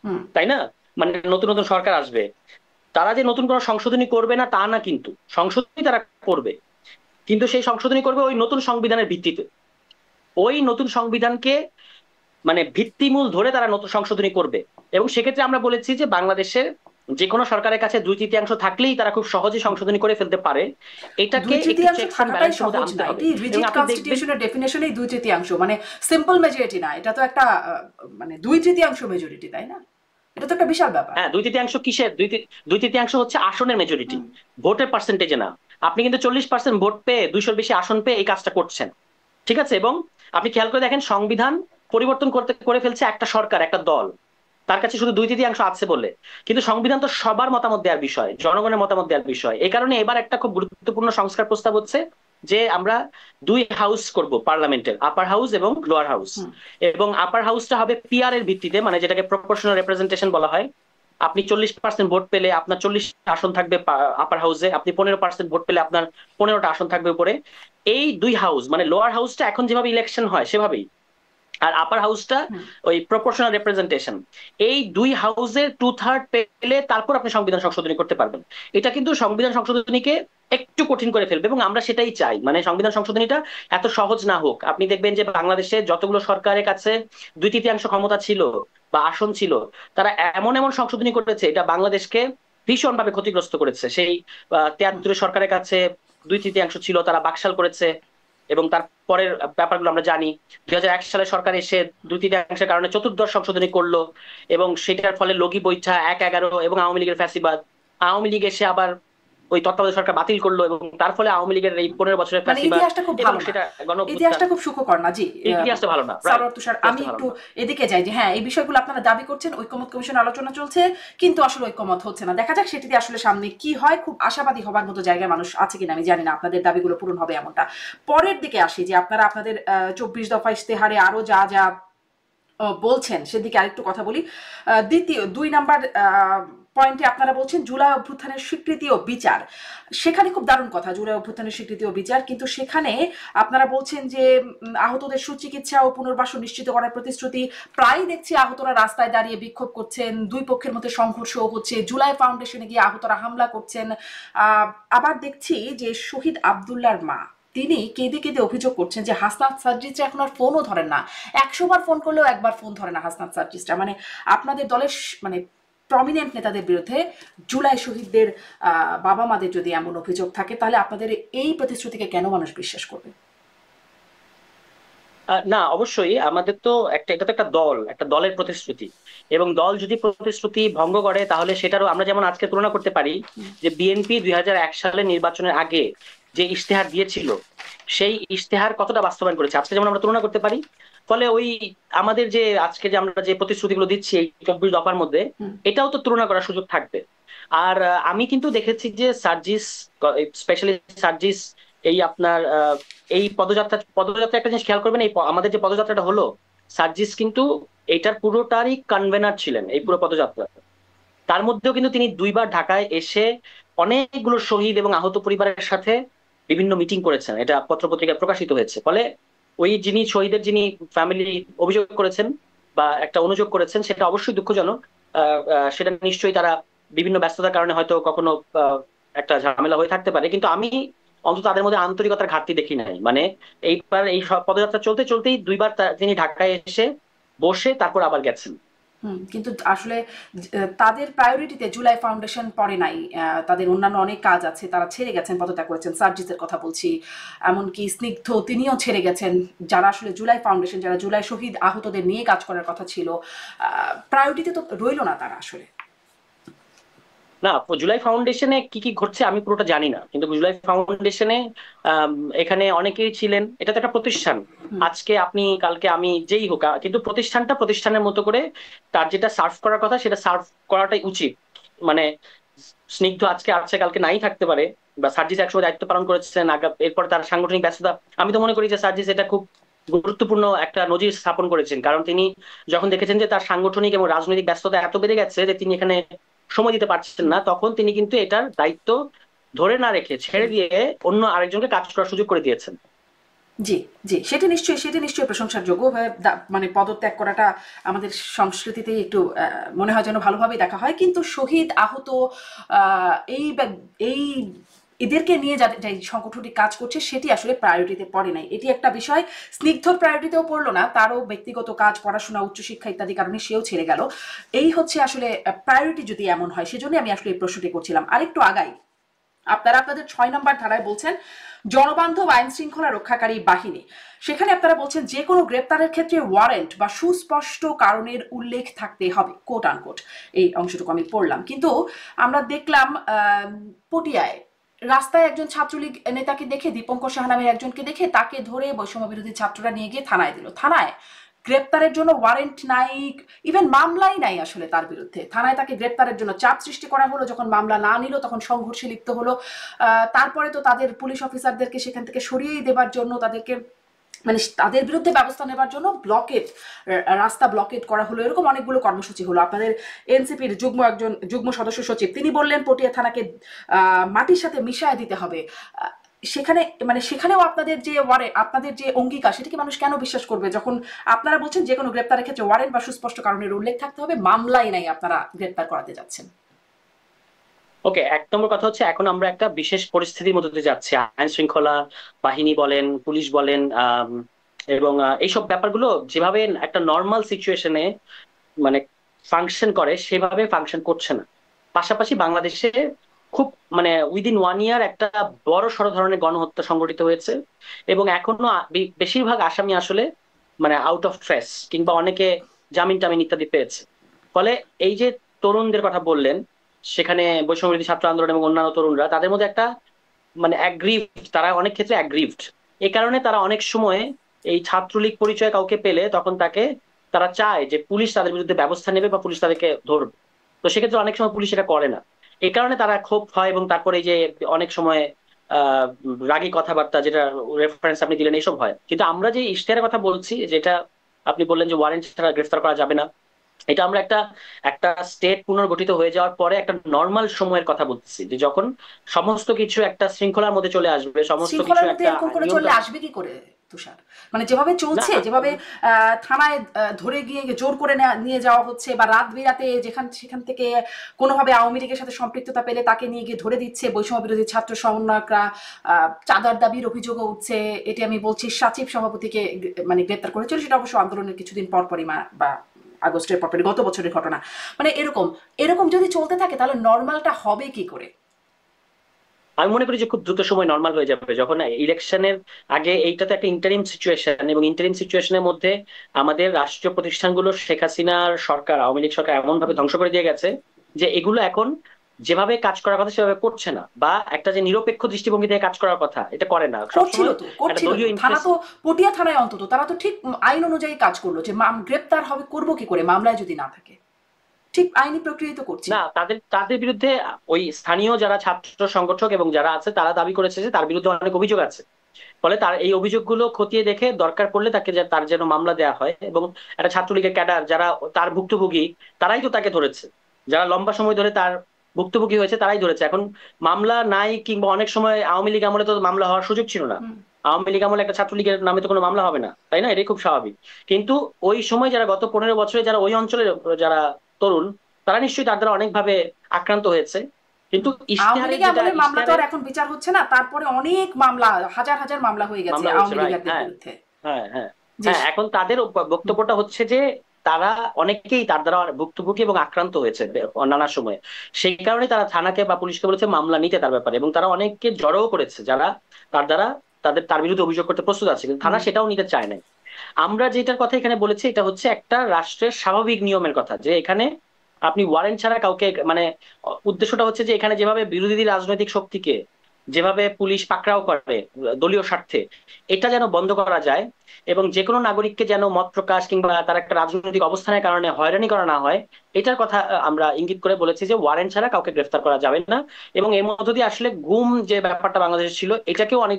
হুম। তাই না? মানে নতুন নতুন সরকার আসবে, তারা যে নতুন কোনো সংশোধনী করবে না তা না, কিন্তু সংশোধনী তারা করবে, কিন্তু সেই সংশোধনী করবে ওই নতুন সংবিধানের ভিত্তিতে। ওই নতুন সংবিধানকে মানে ভিত্তিমূল ধরে তারা নতুন সংশোধনী করবে। এবং সেক্ষেত্রে আমরা বলেছি যে বাংলাদেশের যে কোনো সরকারের কাছে 2/3 থাকলেই তারা খুব সহজে হুম। সংশোধনী করে ফেলতে পারে। এটাকে দুই একটু তৃতীয়াংশ চেকস অ্যান্ড থাকাটাই ব্যালেন্সের মধ্যে সহজ আনতে না, হবে। এটি এবং রিজিড আপনি দেখবেন, কনস্টিটিউশনের ডেফিনেশনেই দুই তৃতীয়াংশ, মানে সিম্পল মেজরিটি না, এটা তো একটা মানে দুই তৃতীয়াংশ মেজরিটি, তাই না? এটা তো একটা বিশাল ব্যাপার। হ্যাঁ 2/3 কিসের দুই তৃতীয়াংশ হচ্ছে আসনের মেজরিটি, হুম। ভোটের পার্সেন্টেজে না। আপনি কিন্তু 40% ভোট পেয়ে 200-র বেশি আসন পেয়ে এই কাজটা করছেন। ঠিক আছে? এবং আপনি খেয়াল করে দেখেন, সংবিধান পরিবর্তন করতে করে ফেলছে একটা সরকার, একটা দল, তার কাছে শুধু 2/3 আছে বলে। কিন্তু সংবিধান তো সবার মতামত দেওয়ার বিষয়, জনগণের মতামত দেওয়ার বিষয়। এই কারণে এবার একটা খুব গুরুত্বপূর্ণ সংস্কার প্রস্তাব হচ্ছে যে আমরা দুই হাউস করব পার্লামেন্টের, আপার হাউস এবং লোয়ার হাউস। হুম। এবং আপার হাউসটা হবে পিআর এর ভিত্তিতে, মানে যেটাকে প্রপোর্শনাল রিপ্রেজেন্টেশন বলা হয়। আপনি 40% ভোট পেলে আপনার 40 আসন থাকবে আপার হাউসে, আপনি 15% ভোট পেলে আপনার 15টা আসন থাকবে উপরে। এই দুই হাউস মানে লোয়ার হাউসটা এখন যেভাবে ইলেকশন হয় সেভাবেই, আর আপার হাউসটা হুম। ওই প্রপোর্শনাল রিপ্রেজেন্টেশন। এই দুই হাউসের 2/3 পেলে তারপর আপনি সংবিধান সংশোধনী করতে পারবেন। এটা কিন্তু সংবিধান সংশোধনীকে একটু কঠিন করে ফেলবে, এবং আমরা সেটাই চাই, মানে সংবিধান সংশোধনীটা এত সহজ না হোক। আপনি দেখবেন যে বাংলাদেশে যতগুলো সরকারের কাছে 2/3 ক্ষমতা ছিল বা আসন ছিল, তারা এমন এমন সংশোধনী করেছে এটা বাংলাদেশকে ভীষণভাবে ক্ষতিগ্রস্ত করেছে। সেই হুম। 73 সরকারের কাছে 2/3 ছিল, তারা বাকশাল করেছে। এবং তার পরের ব্যাপারগুলো আমরা জানি। 2001 সালে সরকার এসে 2/3 কারণে চতুর্দশ সংশোধনী করলো, এবং সেটার ফলে লগি বৈঠা 1/11 এবং আওয়ামী লীগের ফ্যাসিবাদ। আওয়ামী লীগ এসে আবার ওই তত্ত্বাবধায়ক সরকার বাতিল করলো, এবং তার ফলে আওয়ামী লীগের এই 15 বছরের মানে ফ্যাসিবাদ ইতিহাসটা খুব এবং ভালো না, সেটা গণ অভ্যুত্থান। ইতিহাসটা খুব সুখকর না, জি। ইতিহাসটা ভালো না, রাইট। সারোয়ার তুষার, আমি ইতিহাসটা ভালো একটু না। এদিকে যাই যে হ্যাঁ, এই বিষয়গুলো আপনারা দাবি করছেন, ঐকমত্য কমিশন আলোচনা চলছে, কিন্তু আসলে ঐকমত হচ্ছে না। দেখা যাক সেটিতে আসলে সামনে কি হয়। খুব আশাবাদী হবার মতো জায়গায় মানুষ আছে কিনা আমি জানি না আপনাদের দাবিগুলো পূরণ হবে এমনটা। পরের দিকে আসি যে আপনারা আপনাদের 24 দফা ইশতেহারে আরো যা যা বলছেন সেদিকে আরেকটু কথা বলি। দ্বিতীয় 2 নাম্বার পয়েন্টে আপনারা বলছেন জুলাই অভ্যুত্থানের স্বীকৃতি ও বিচার। সেখানে খুব দারুণ কথা, জুলাই অভ্যুত্থানের স্বীকৃতি ও বিচার, কিন্তু সেখানে আপনারা বলছেন যে আহতদের সুচিকিৎসা ও পুনর্বাসন নিশ্চিত করার প্রতিশ্রুতি। প্রায় দেখছি আহতরা রাস্তায় দাঁড়িয়ে বিক্ষোভ করছেন, দুই পক্ষের মধ্যে সংঘর্ষ হচ্ছে, জুলাই ফাউন্ডেশনে গিয়ে আহতরা হামলা করছেন। আহ, আবার দেখছি যে শহীদ আবদুল্লার মা, তিনি কেঁদে কেঁদে অভিযোগ করছেন যে হাসনাত সার্জিসরা এখন আর ফোনও ধরেন না। 100 বার ফোন করলেও একবার ফোন ধরে না হাসনাত সার্জিসরা। মানে আপনাদের দলের মানে প্রমিনেন্ট নেতাদের বিরুদ্ধে জুলাই শহীদদের বাবা মাদের যদি এমন অভিযোগ থাকে, তাহলে আপনাদের এই প্রতিশ্রুতিকে কেন মানুষ বিশ্বাস করবে? না, অবশ্যই আমাদের তো একটা, এটা তো একটা দল, একটা দলের প্রতিশ্রুতি। এবং দল যদি প্রতিশ্রুতি ভঙ্গ করে তাহলে সেটারও আমরা যেমন আজকে তুলনা করতে পারি যে বিএনপি 2001 সালে নির্বাচনের আগে যে ইশতেহার দিয়েছিল, সেই ইশতেহার কতটা বাস্তবায়ন করেছে আজকে যেমন আমরা তুলনা করতে পারি। ফলে ওই আমাদের যে আজকে যে আমরা যে প্রতিশ্রুতিগুলো দিচ্ছি এই 24 দফার মধ্যে, হুম। এটাও তো তুলনা করার সুযোগ থাকবে। আর আমি কিন্তু দেখেছি যে সার্জিস, স্পেশালি সার্জিস, এই আপনার এই পদযাত্রা একটা জিনিস খেয়াল করবেন, এই আমাদের যে পদযাত্রাটা হলো, সার্জিস কিন্তু এইটার পুরোটারই কনভেনার ছিলেন এই পুরো পদযাত্রা। তার মধ্যেও কিন্তু তিনি 2বার ঢাকায় এসে অনেকগুলো শহীদ এবং আহত পরিবারের সাথে বিভিন্ন মিটিং করেছেন, এটা পত্রপত্রিকায় প্রকাশিত হয়েছে। ফলে ওই যিনি শহীদের যিনি ফ্যামিলি অভিযোগ করেছেন বা একটা অনুযোগ করেছেন, সেটা অবশ্যই দুঃখজনক। সেটা নিশ্চয়ই তারা বিভিন্ন ব্যস্ততার কারণে হয়তো কখনো একটা ঝামেলা হয়ে থাকতে পারে, কিন্তু আমি অন্তত তাদের মধ্যে আন্তরিকতার ঘাটতি দেখি নাই। মানে এইবার এই সব পদযাত্রা চলতে চলতেই 2বার তিনি ঢাকায় এসে বসে তারপর আবার গেছেন। হুম, কিন্তু আসলে তাদের প্রায়োরিটিতে জুলাই ফাউন্ডেশন পড়ে নাই। তাদের অন্যান্য অনেক কাজ আছে, তারা ছেড়ে গেছেন, পদত্যাগ করেছেন। সার্জিসের কথা বলছি, এমনকি স্নিগ্ধ তিনিও ছেড়ে গেছেন। যারা আসলে জুলাই ফাউন্ডেশন, যারা জুলাই শহীদ আহতদের নিয়ে কাজ করার কথা ছিল, প্রায়োরিটিতে তো রইল না তারা আসলে। না, জুলাই ফাউন্ডেশনে কি কি ঘটছে আমি পুরোটা জানি না, কিন্তু জুলাই ফাউন্ডেশনে আম, এখানে অনেকেই ছিলেন। এটা তো একটা প্রতিষ্ঠান, হুম। আজকে আপনি কালকে আমি যেই হোক, কিন্তু প্রতিষ্ঠানটা প্রতিষ্ঠানের মতো করে তার যেটা সার্ভ করার কথা সেটা সার্ভ করাটাই উচিত। মানে স্নিগ্ধ আজকে আছে কালকে নাই থাকতে পারে, বা সার্জিস একসময় দায়িত্ব পালন করেছেন এরপর তার সাংগঠনিক ব্যস্ততা। আমি তো মনে করি যে সার্জিস এটা খুব গুরুত্বপূর্ণ একটা নজির স্থাপন করেছেন, কারণ তিনি যখন দেখেছেন যে তার সাংগঠনিক এবং রাজনৈতিক ব্যস্ততা এত বেড়ে গেছে যে তিনি এখানে সময় দিতে পারছেন না, তখন তিনি কিন্তু এটার দায়িত্ব ধরে না রেখে ছেড়ে দিয়ে অন্য আরেকজনকে কাজ করার সুযোগ করে দিয়েছেন। জি, জি। সেটি নিশ্চয়ই প্রশংসার যোগ্য। মানে পদত্যাগ করাটা আমাদের সংস্কৃতিতেই একটু মনে হয় যেন ভালোভাবেই দেখা হয়। কিন্তু শহীদ, আহত আ এই এই এদেরকে নিয়ে যে সংগঠনটি কাজ করছে সেটি আসলে প্রায়োরিটিতে পড়ে নাই। এটি একটা বিষয় স্নিগ্ধর প্রায়োরিটিতেও পড়ল না। তারও ব্যক্তিগত কাজ, পড়াশোনা, উচ্চশিক্ষা ইত্যাদি কারণে সেও ছেড়ে গেল। এই হচ্ছে আসলে প্রায়োরিটি যদি এমন হয়, সেজন্যই আমি আসলে এই প্রশ্নটি করছিলাম। আরেকটু আগাই। আপনারা আপনাদের ৬ নম্বর ধারায় বলছেন জনবান্ধব আইন শৃঙ্খলা রক্ষাকারী বাহিনী। সেখানে আপনারা বলছেন যে কোনো গ্রেপ্তারের ক্ষেত্রে ওয়ারেন্ট বা সুস্পষ্ট কারণের উল্লেখ থাকতে হবে, কোট আনকোট। এই অংশটুকু আমি পড়লাম। কিন্তু আমরা দেখলাম পটিয়ায় রাস্তায় একজন ছাত্রলীগ নেতাকে দেখে, দীপঙ্কর সাহা নামের একজনকে দেখে তাকে ধরে বৈষম্য বিরোধী ছাত্ররা নিয়ে গিয়ে থানায় দিল। থানায় গ্রেপ্তারের জন্য ওয়ারেন্ট নাই, ইভেন মামলাই নাই আসলে তার বিরুদ্ধে। থানায় তাকে গ্রেপ্তারের জন্য চাপ সৃষ্টি করা হলো। যখন মামলা না নিল তখন সংঘর্ষে লিপ্ত হলো। তারপরে তো তাদের পুলিশ অফিসারদেরকে সেখান থেকে সরিয়ে দেবার জন্য, তাদেরকে মানে তাদের বিরুদ্ধে ব্যবস্থা নেবার জন্য রাস্তা ব্লকেট করা হলো। এরকম অনেকগুলো কর্মসূচি হলো। আপনাদের এনসিপির যুগ্ম সদস্য সচিব তিনি বললেন পটিয়া থানাকে মাটির সাথে মিশায় দিতে হবে। সেখানে মানে সেখানেও আপনাদের যে অঙ্গীকার, সেটা কি মানুষ কেন বিশ্বাস করবে যখন আপনারা বলছেন যে কোনো গ্রেপ্তারের ক্ষেত্রে ওয়ারেন্ট বা সুস্পষ্ট কারণের উল্লেখ থাকতে হবে, মামলাই নাই আপনারা গ্রেপ্তার করাতে যাচ্ছেন? ওকে, এক নম্বর কথা হচ্ছে এখন আমরা একটা বিশেষ পরিস্থিতির মধ্যে দিয়ে যাচ্ছি। আইন শৃঙ্খলা বাহিনী বলেন, পুলিশ বলেন, এবং এইসব ব্যাপারগুলো যেভাবে একটা নর্মাল সিচুয়েশনে মানে ফাংশন করে সেভাবে ফাংশন করছে না। পাশাপাশি বাংলাদেশে খুব মানে উইদিন 1 ইয়ার একটা বড় সড় ধরনের গণহত্যা সংঘটিত হয়েছে, এবং এখনো বেশিরভাগ আসামি আসলে মানে আউট অফ ট্রেস, কিংবা অনেকে জামিন টামিন ইত্যাদি পেয়েছে। ফলে এই যে তরুণদের কথা বললেন, সেখানে বৈষম্যবিরোধী ছাত্র আন্দোলন এবং অন্যান্য তরুণরা, তাদের মধ্যে একটা মানে অ্যাগ্রিভড, তারা অনেক ক্ষেত্রে অ্যাগ্রিভড। এই কারণে তারা অনেক সময় এই ছাত্রলীগ পরিচয় কাউকে পেলে তখন তারা চায় যে পুলিশ তাদের বিরুদ্ধে ব্যবস্থা নেবে বা পুলিশ তাদেরকে ধরবে। তো সেক্ষেত্রে অনেক সময় পুলিশ এটা করে না। এই কারণে তারা ক্ষোভ হয়, এবং তারপরে এই যে অনেক সময় আহ রাগী কথাবার্তা, যেটা রেফারেন্স আপনি দিলেন, এইসব হয়। কিন্তু আমরা যে ইশতেহারের কথা বলছি, যেটা আপনি বললেন যে ওয়ারেন্ট ছাড়া গ্রেফতার করা যাবে না, এটা আমরা একটা একটা স্টেট পুনর্গঠিত হয়ে যাওয়ার পরে একটা নর্মাল সময়ের কথা বলতেছি, যে যখন সমস্ত কিছু একটা শৃঙ্খলার মধ্যে চলে আসবে, সমস্ত কিছু শৃঙ্খলার মধ্যে একটা এরকম করে নিয়ম চললে আসবে কি করে, তুষার? মানে যেভাবে না। চলছে, যেভাবে থানায় ধরে গিয়ে জোর করে নিয়ে যাওয়া হচ্ছে, বা রাত বিরাতে সেখান থেকে কোনোভাবে আওয়ামী লীগের সাথে সম্পৃক্ততা পেলে তাকে নিয়ে গিয়ে ধরে দিচ্ছে বৈষম্য বিরোধী ছাত্র সমন্বয়করা। চাঁদার দাবির অভিযোগও উঠছে। এটি আমি বলছি সাচিব সভাপতিকে মানে গ্রেপ্তার করেছিল, সেটা অবশ্য আন্দোলনের কিছুদিন পরপরই বা আগস্টের পরপরই, গত বছরের ঘটনা। মানে এরকম এরকম যদি চলতে থাকে তাহলে নর্মালটা হবে কি করে? আমি মনে করি যে খুব দ্রুত সময় নর্মাল হয়ে যাবে, যখন ইলেকশনের আগে। এইটা তো একটা ইন্টারিম সিচুয়েশন, এবং ইন্টারিম সিচুয়েশনের মধ্যে আমাদের রাষ্ট্রীয় প্রতিষ্ঠানগুলো শেখ হাসিনার সরকার, আওয়ামী লীগ সরকার এমন ভাবে ধ্বংস করে দিয়ে গেছে যে এগুলো এখন যেভাবে কাজ করার কথা সেভাবে করছে না, বা একটা যে নিরপেক্ষ দৃষ্টিভঙ্গি থেকে কাজ করার কথা এটা করে না, করছিল সবসময় তো একটা করছিল তো দলীয় থানা ইন্টারেস্ট। তো, পটিয়া থানায় অন্তত তারা তো ঠিক আইন অনুযায়ী কাজ করলো। যে গ্রেপ্তার হবে করবো কি করে মামলায় যদি না থাকে? ঠিক আইনি প্রক্রিয়া তো করছিল। না, তাদের তাদের বিরুদ্ধে ওই স্থানীয় যারা ছাত্র সংগঠক এবং যারা আছে তারা দাবি করেছে যে তার বিরুদ্ধে অনেক অভিযোগ আছে। ফলে তার এই অভিযোগগুলো খতিয়ে দেখে দরকার পড়লে তার যেন মামলা দেওয়া হয়, এবং একটা ছাত্রলীগের ক্যাডার যারা তার ভুক্তভোগী, তারাই তো তাকে ধরেছে। যারা লম্বা সময় ধরে তার ভুক্তভোগী হয়েছে তারাই ধরেছে। এখন মামলা নাই, কিংবা অনেক সময় আওয়ামী লীগ আমলে তো মামলা হওয়ার সুযোগ ছিল না। হুম। আওয়ামী লীগ আমলে একটা ছাত্রলীগের নামে তো কোনো মামলা হবে না, তাই না? এটাই খুব স্বাভাবিক। কিন্তু ওই সময় যারা গত 15 বছরে যারা ওই অঞ্চলের যারা তরুণ, তারা নিশ্চয়ই তার দ্বারা অনেকভাবে আক্রান্ত হয়েছে। কিন্তু আওয়ামী ইশতেহারের লীগে যেটা আমলের মামলা তো আর ইশতেহারের এখন বিচার হচ্ছে না, তারপরে অনেক মামলা, হাজার হাজার মামলা হয়ে গেছে মামলা হয়েছে, আওয়ামী রাইট। লীগারদের হ্যাঁ, বিরুদ্ধে। হ্যাঁ, হ্যাঁ। যে হ্যাঁ, এখন তাদের বক্তব্যটা হচ্ছে যে তারা অনেকেই তার দ্বারা ভুক্তভোগী এবং আক্রান্ত হয়েছে নানা সময়ে। সেই কারণে তারা থানাকে বা পুলিশকে বলেছে মামলা নিতে তার ব্যাপারে, এবং তারা অনেককে জড়ো করেছে যারা তার দ্বারা তার বিরুদ্ধে অভিযোগ করতে প্রস্তুত আছে, কিন্তু থানা সেটাও নিতে চায় না। আমরা যেটার কথা এখানে বলেছি এটা হচ্ছে একটা রাষ্ট্রের স্বাভাবিক নিয়মের কথা, যে এখানে আপনি ওয়ারেন্ট ছাড়া কাউকে মানে উদ্দেশ্যটা হচ্ছে যে এখানে যেভাবে বিরোধী রাজনৈতিক শক্তিকে যেভাবে পুলিশ পাকড়াও করে দলীয় স্বার্থে, এটা যেন বন্ধ করা যায়, এবং যে কোনো নাগরিককে যেন মত প্রকাশ কিংবা তার একটা রাজনৈতিক অবস্থানের কারণে হয়রানি করা না হয়, এটার কথা আমরা ইঙ্গিত করে বলেছি যে ওয়ারেন্ট ছাড়া কাউকে গ্রেফতার করা যাবে না। এবং এর মধ্য দিয়ে আসলে গুম যে ব্যাপারটা বাংলাদেশে ছিল এটাকেও অনেক